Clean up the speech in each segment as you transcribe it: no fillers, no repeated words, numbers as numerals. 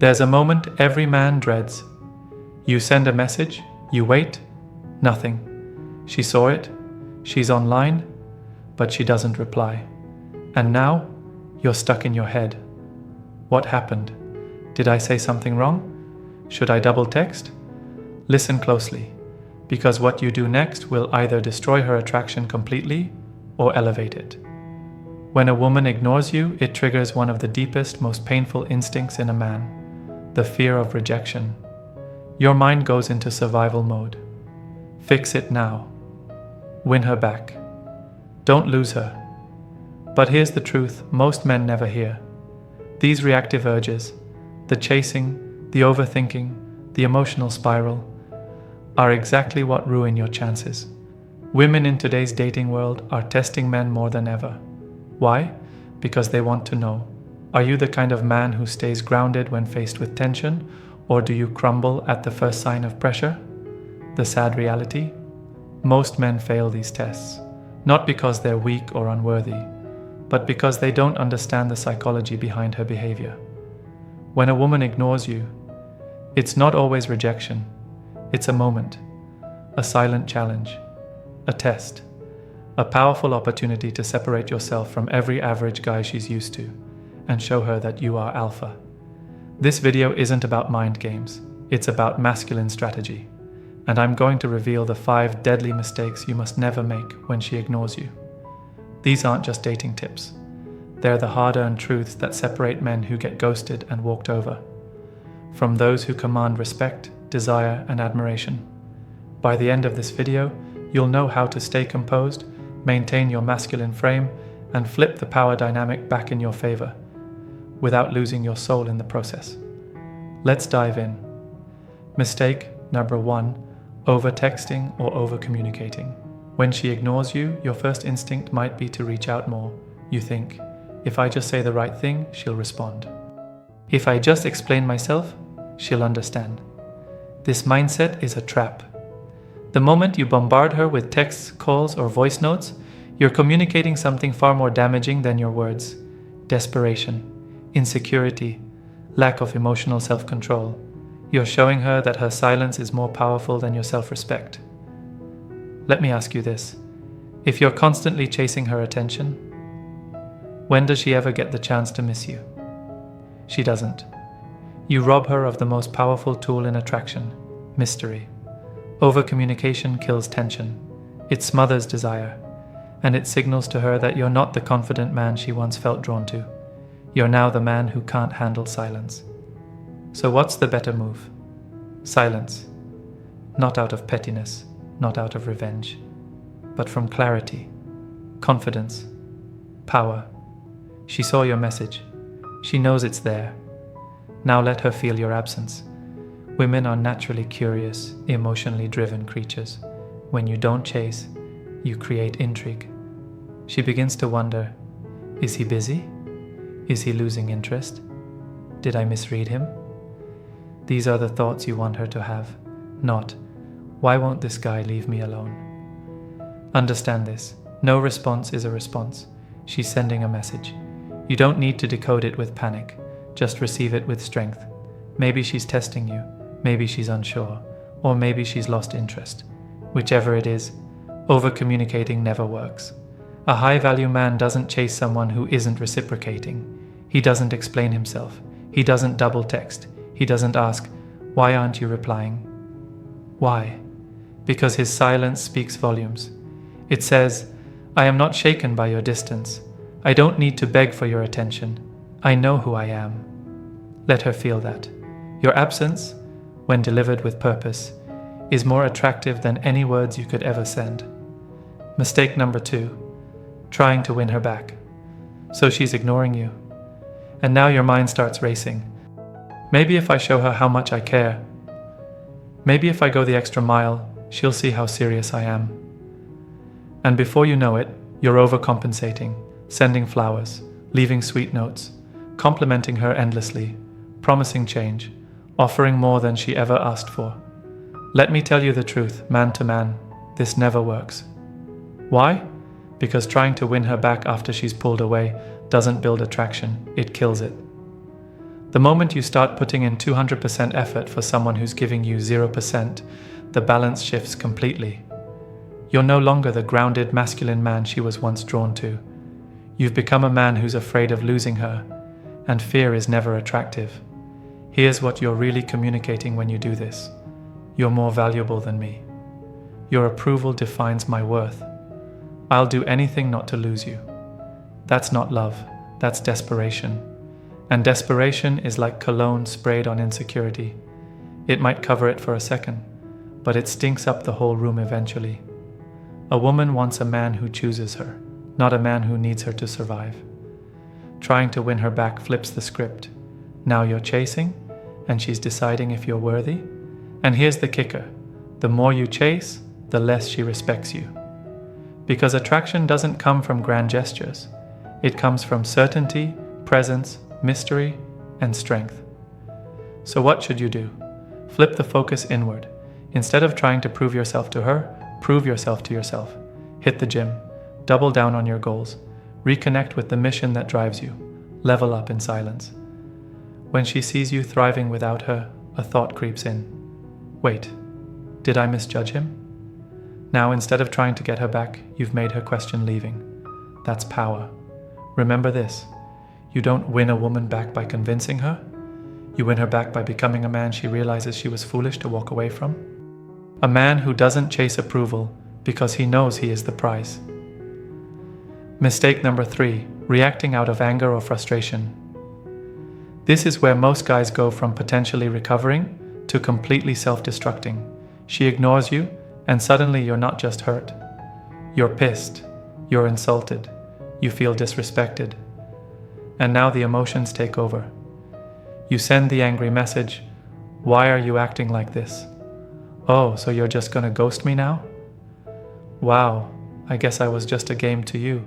There's a moment every man dreads. You send a message, you wait, nothing. She saw it, she's online, but she doesn't reply. And now, you're stuck in your head. What happened? Did I say something wrong? Should I double text? Listen closely, because what you do next will either destroy her attraction completely or elevate it. When a woman ignores you, it triggers one of the deepest, most painful instincts in a man, the fear of rejection. Your mind goes into survival mode. Fix it now. Win her back. Don't lose her. But here's the truth most men never hear. These reactive urges, the chasing, the overthinking, the emotional spiral, are exactly what ruin your chances. Women in today's dating world are testing men more than ever. Why? Because they want to know, are you the kind of man who stays grounded when faced with tension, or do you crumble at the first sign of pressure? The sad reality? Most men fail these tests, not because they're weak or unworthy, but because they don't understand the psychology behind her behavior. When a woman ignores you, it's not always rejection. It's a moment, a silent challenge, a test, a powerful opportunity to separate yourself from every average guy she's used to and show her that you are alpha. This video isn't about mind games, it's about masculine strategy, and I'm going to reveal the 5 deadly mistakes you must never make when she ignores you. These aren't just dating tips. They're the hard-earned truths that separate men who get ghosted and walked over from those who command respect, desire, and admiration. By the end of this video, you'll know how to stay composed, maintain your masculine frame, and flip the power dynamic back in your favor, without losing your soul in the process. Let's dive in. Mistake number 1, over-texting or over-communicating. When she ignores you, your first instinct might be to reach out more. You think, if I just say the right thing, she'll respond. If I just explain myself, she'll understand. This mindset is a trap. The moment you bombard her with texts, calls, or voice notes, you're communicating something far more damaging than your words. Desperation, insecurity, lack of emotional self-control. You're showing her that her silence is more powerful than your self-respect. Let me ask you this. If you're constantly chasing her attention, when does she ever get the chance to miss you? She doesn't. You rob her of the most powerful tool in attraction, mystery. Over-communication kills tension. It smothers desire, and it signals to her that you're not the confident man she once felt drawn to. You're now the man who can't handle silence. So what's the better move? Silence. Not out of pettiness, not out of revenge, but from clarity, confidence, power. She saw your message. She knows it's there. Now let her feel your absence. Women are naturally curious, emotionally driven creatures. When you don't chase, you create intrigue. She begins to wonder, is he busy? Is he losing interest? Did I misread him? These are the thoughts you want her to have, not, why won't this guy leave me alone? Understand this. No response is a response. She's sending a message. You don't need to decode it with panic. Just receive it with strength. Maybe she's testing you. Maybe she's unsure. Or maybe she's lost interest. Whichever it is, over-communicating never works. A high-value man doesn't chase someone who isn't reciprocating. He doesn't explain himself. He doesn't double text. He doesn't ask, why aren't you replying? Why? Because his silence speaks volumes. It says, I am not shaken by your distance. I don't need to beg for your attention. I know who I am. Let her feel that. Your absence, when delivered with purpose, is more attractive than any words you could ever send. Mistake number 2, trying to win her back. So she's ignoring you. And now your mind starts racing. Maybe if I show her how much I care. Maybe if I go the extra mile, she'll see how serious I am. And before you know it, you're overcompensating, sending flowers, leaving sweet notes, complimenting her endlessly, promising change, offering more than she ever asked for. Let me tell you the truth, man to man, this never works. Why? Because trying to win her back after she's pulled away doesn't build attraction, it kills it. The moment you start putting in 200% effort for someone who's giving you 0%, the balance shifts completely. You're no longer the grounded masculine man she was once drawn to. You've become a man who's afraid of losing her, and fear is never attractive. Here's what you're really communicating when you do this. You're more valuable than me. Your approval defines my worth. I'll do anything not to lose you. That's not love, that's desperation. And desperation is like cologne sprayed on insecurity. It might cover it for a second, but it stinks up the whole room eventually. A woman wants a man who chooses her, not a man who needs her to survive. Trying to win her back flips the script. Now you're chasing, and she's deciding if you're worthy. And here's the kicker. The more you chase, the less she respects you. Because attraction doesn't come from grand gestures. It comes from certainty, presence, mystery, and strength. So what should you do? Flip the focus inward. Instead of trying to prove yourself to her, prove yourself to yourself. Hit the gym. Double down on your goals. Reconnect with the mission that drives you. Level up in silence. When she sees you thriving without her, a thought creeps in. Wait, did I misjudge him? Now, instead of trying to get her back, you've made her question leaving. That's power. Remember this. You don't win a woman back by convincing her. You win her back by becoming a man she realizes she was foolish to walk away from. A man who doesn't chase approval because he knows he is the prize. Mistake number 3, reacting out of anger or frustration. This is where most guys go from potentially recovering to completely self-destructing. She ignores you, and suddenly you're not just hurt. You're pissed. You're insulted. You feel disrespected. And now the emotions take over. You send the angry message, "Why are you acting like this? Oh, so you're just gonna ghost me now? Wow, I guess I was just a game to you."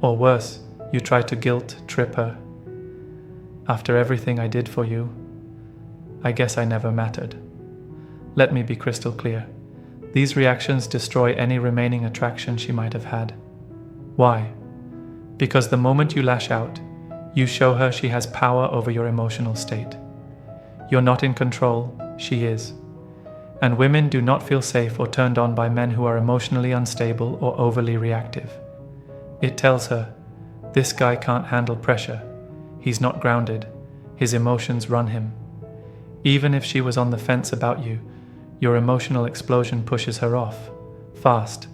Or worse, you try to guilt trip her. "After everything I did for you, I guess I never mattered." Let me be crystal clear. These reactions destroy any remaining attraction she might have had. Why? Because the moment you lash out, you show her she has power over your emotional state. You're not in control, she is. And women do not feel safe or turned on by men who are emotionally unstable or overly reactive. It tells her, this guy can't handle pressure. He's not grounded. His emotions run him. Even if she was on the fence about you, your emotional explosion pushes her off. Fast.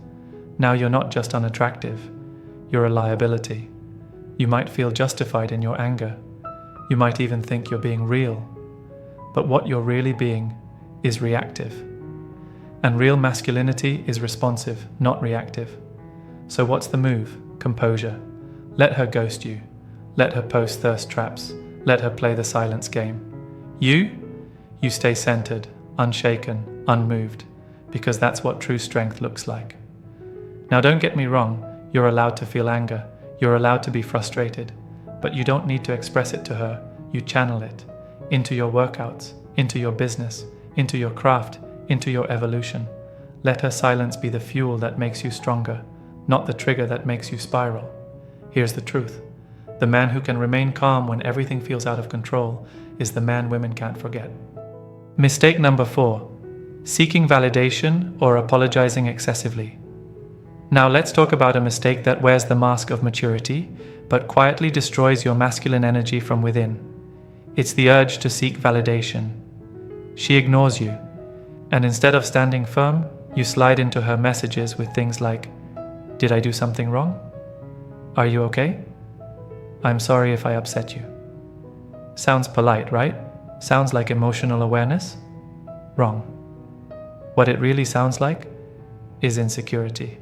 Now you're not just unattractive. You're a liability. You might feel justified in your anger. You might even think you're being real. But what you're really being is reactive. And real masculinity is responsive, not reactive. So what's the move? Composure. Let her ghost you. Let her post thirst traps. Let her play the silence game. You stay centered, unshaken, unmoved, because that's what true strength looks like. Now don't get me wrong, you're allowed to feel anger, you're allowed to be frustrated, but you don't need to express it to her, you channel it into your workouts, into your business, into your craft, into your evolution. Let her silence be the fuel that makes you stronger, not the trigger that makes you spiral. Here's the truth. The man who can remain calm when everything feels out of control is the man women can't forget. Mistake number 4, seeking validation or apologizing excessively. Now let's talk about a mistake that wears the mask of maturity, but quietly destroys your masculine energy from within. It's the urge to seek validation. She ignores you, and instead of standing firm, you slide into her messages with things like, "Did I do something wrong? Are you okay? I'm sorry if I upset you." Sounds polite, right? Sounds like emotional awareness? Wrong. What it really sounds like is insecurity.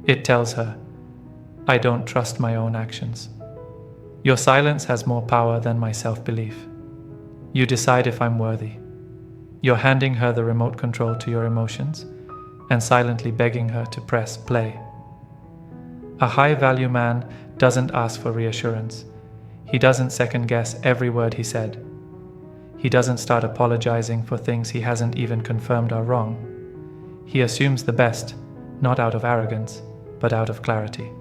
It tells her, "I don't trust my own actions." Your silence has more power than my self-belief. You decide if I'm worthy. You're handing her the remote control to your emotions and silently begging her to press play. A high-value man doesn't ask for reassurance. He doesn't second-guess every word he said. He doesn't start apologizing for things he hasn't even confirmed are wrong. He assumes the best, not out of arrogance, but out of clarity.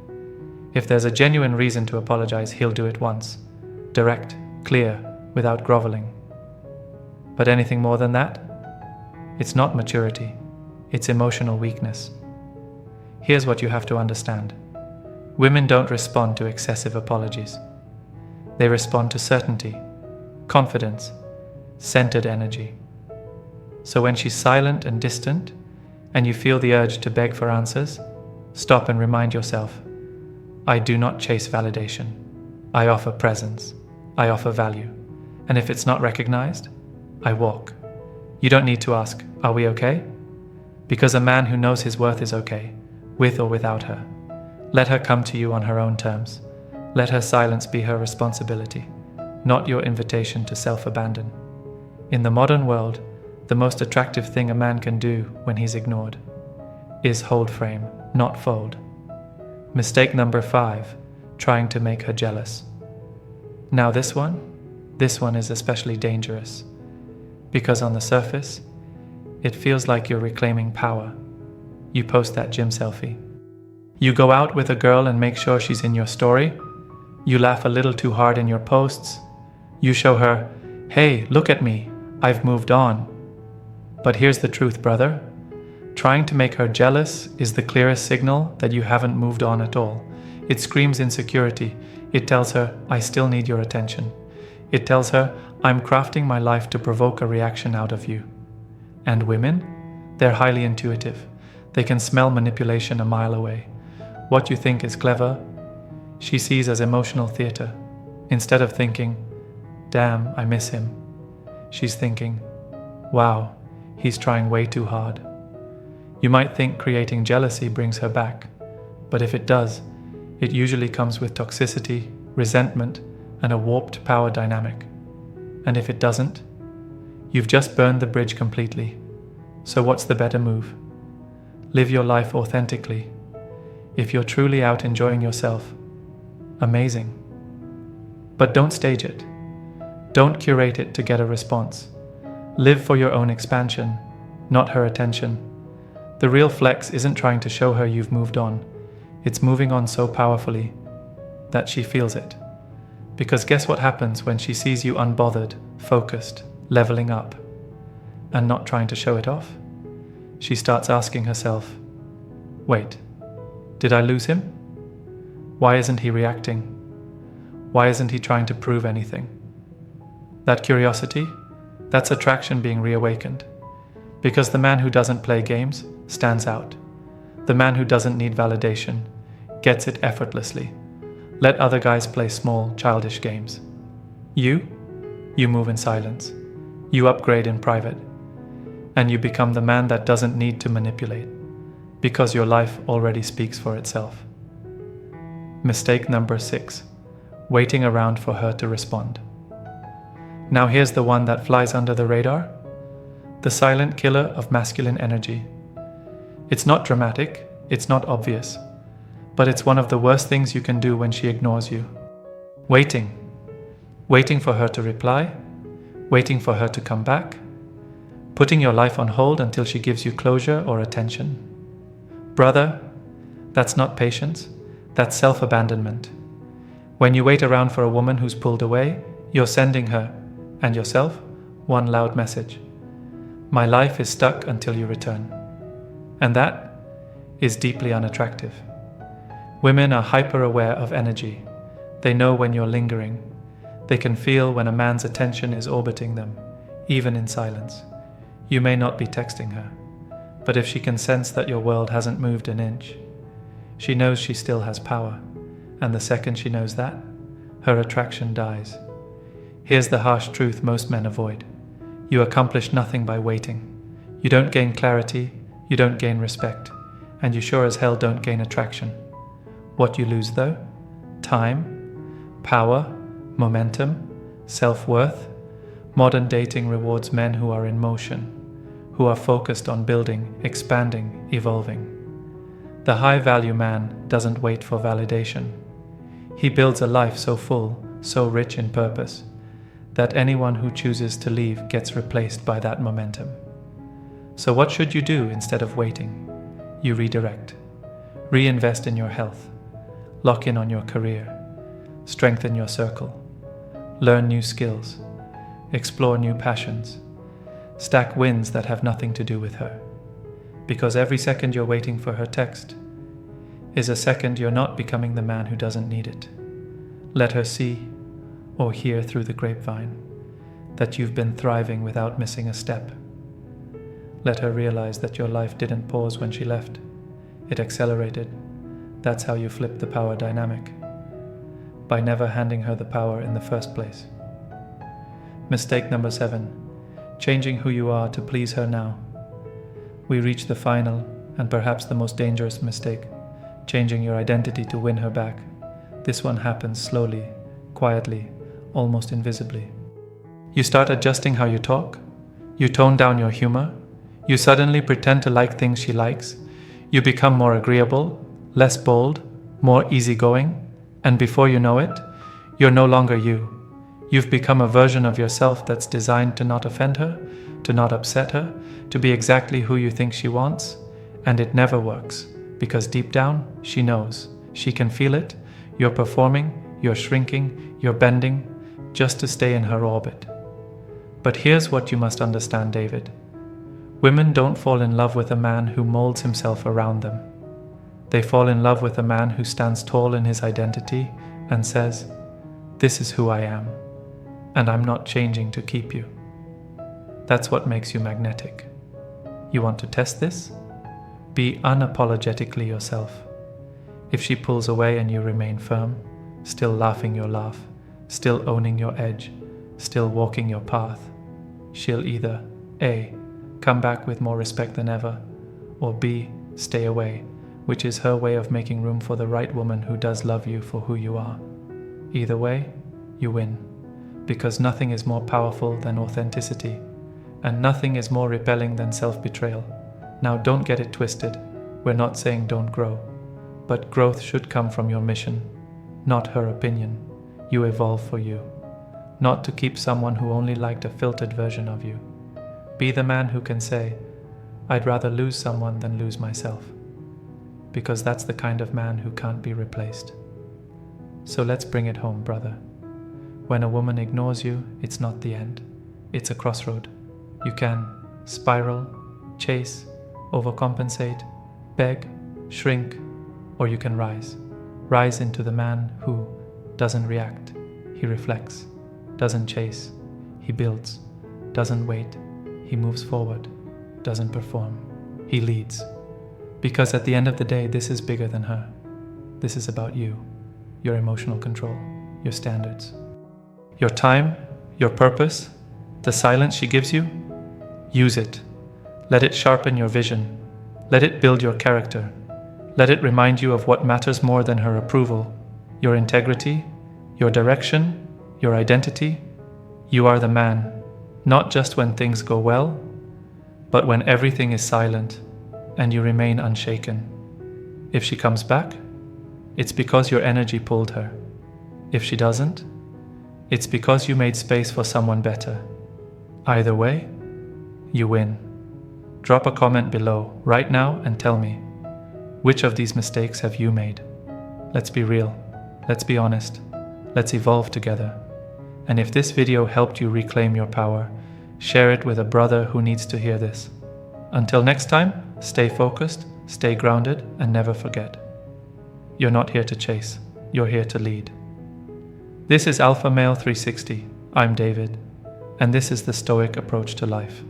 If there's a genuine reason to apologize, he'll do it once. Direct, clear, without groveling. But anything more than that? It's not maturity, it's emotional weakness. Here's what you have to understand. Women don't respond to excessive apologies. They respond to certainty, confidence, centered energy. So when she's silent and distant, and you feel the urge to beg for answers, stop and remind yourself, I do not chase validation. I offer presence. I offer value. And if it's not recognized, I walk. You don't need to ask, are we okay? Because a man who knows his worth is okay, with or without her. Let her come to you on her own terms. Let her silence be her responsibility, not your invitation to self-abandon. In the modern world, the most attractive thing a man can do when he's ignored is hold frame, not fold. Mistake number 5, trying to make her jealous. Now this one is especially dangerous, because on the surface, it feels like you're reclaiming power. You post that gym selfie. You go out with a girl and make sure she's in your story. You laugh a little too hard in your posts. You show her, hey, look at me, I've moved on. But here's the truth, brother. Trying to make her jealous is the clearest signal that you haven't moved on at all. It screams insecurity. It tells her, I still need your attention. It tells her, I'm crafting my life to provoke a reaction out of you. And women? They're highly intuitive. They can smell manipulation a mile away. What you think is clever, she sees as emotional theater. Instead of thinking, damn, I miss him, she's thinking, wow, he's trying way too hard. You might think creating jealousy brings her back, but if it does, it usually comes with toxicity, resentment, and a warped power dynamic. And if it doesn't, you've just burned the bridge completely. So what's the better move? Live your life authentically. If you're truly out enjoying yourself, amazing. But don't stage it. Don't curate it to get a response. Live for your own expansion, not her attention. The real flex isn't trying to show her you've moved on. It's moving on so powerfully that she feels it. Because guess what happens when she sees you unbothered, focused, leveling up, and not trying to show it off? She starts asking herself, wait, did I lose him? Why isn't he reacting? Why isn't he trying to prove anything? That curiosity, that's attraction being reawakened. Because the man who doesn't play games stands out. The man who doesn't need validation gets it effortlessly. Let other guys play small, childish games. You move in silence. You upgrade in private. And you become the man that doesn't need to manipulate, because your life already speaks for itself. Mistake number 6, waiting around for her to respond. Now here's the one that flies under the radar. The silent killer of masculine energy. It's not dramatic, it's not obvious, but it's one of the worst things you can do when she ignores you. Waiting. Waiting for her to reply, waiting for her to come back, putting your life on hold until she gives you closure or attention. Brother, that's not patience, that's self-abandonment. When you wait around for a woman who's pulled away, you're sending her, and yourself, one loud message. My life is stuck until you return. And that is deeply unattractive. Women are hyper-aware of energy. They know when you're lingering. They can feel when a man's attention is orbiting them, even in silence. You may not be texting her, but if she can sense that your world hasn't moved an inch, she knows she still has power, and the second she knows that, her attraction dies. Here's the harsh truth most men avoid. You accomplish nothing by waiting. You don't gain clarity, you don't gain respect, and you sure as hell don't gain attraction. What you lose though? Time, power, momentum, self-worth. Modern dating rewards men who are in motion, who are focused on building, expanding, evolving. The high-value man doesn't wait for validation. He builds a life so full, so rich in purpose, that anyone who chooses to leave gets replaced by that momentum. So what should you do instead of waiting? You redirect. Reinvest in your health. Lock in on your career. Strengthen your circle. Learn new skills. explore new passions, stack wins that have nothing to do with her. Because every second you're waiting for her text is a second you're not becoming the man who doesn't need it. Let her see or hear through the grapevine that you've been thriving without missing a step. Let her realize that your life didn't pause when she left. It accelerated. That's how you flip the power dynamic. By never handing her the power in the first place. Mistake number 7. Changing who you are to please her now. We reach the final and perhaps the most dangerous mistake. Changing your identity to win her back. This one happens slowly, quietly, almost invisibly. You start adjusting how you talk. You tone down your humor. You suddenly pretend to like things she likes. You become more agreeable, less bold, more easygoing, and before you know it, you're no longer you. You've become a version of yourself that's designed to not offend her, to not upset her, to be exactly who you think she wants, and it never works, because deep down, she knows. She can feel it. You're performing, you're shrinking, you're bending, just to stay in her orbit. But here's what you must understand, David. Women don't fall in love with a man who molds himself around them. They fall in love with a man who stands tall in his identity and says, "This is who I am, and I'm not changing to keep you." That's what makes you magnetic. You want to test this? Be unapologetically yourself. If she pulls away and you remain firm, still laughing your laugh, still owning your edge, still walking your path, she'll either A. come back with more respect than ever, or B. stay away, which is her way of making room for the right woman who does love you for who you are. Either way, you win, because nothing is more powerful than authenticity, and nothing is more repelling than self-betrayal. Now don't get it twisted, we're not saying don't grow, but growth should come from your mission, not her opinion. You evolve for you, not to keep someone who only liked a filtered version of you. Be the man who can say, "I'd rather lose someone than lose myself," because that's the kind of man who can't be replaced. So let's bring it home, brother. When a woman ignores you, it's not the end. It's a crossroad. You can spiral, chase, overcompensate, beg, shrink, or you can rise. Rise into the man who doesn't react. He reflects. Doesn't chase. He builds. Doesn't wait. He moves forward. Doesn't perform. He leads. Because at the end of the day, this is bigger than her. This is about you, your emotional control, your standards. Your time, your purpose, the silence she gives you, use it. Let it sharpen your vision. Let it build your character. Let it remind you of what matters more than her approval, your integrity, your direction, your identity. You are the man, not just when things go well, but when everything is silent and you remain unshaken. If she comes back, it's because your energy pulled her. If she doesn't, it's because you made space for someone better. Either way, you win. Drop a comment below right now and tell me, which of these mistakes have you made? Let's be real. Let's be honest. Let's evolve together. And if this video helped you reclaim your power, share it with a brother who needs to hear this. Until next time, stay focused, stay grounded, and never forget. You're not here to chase. You're here to lead. This is Alpha Male 360. I'm David, and this is the Stoic approach to life.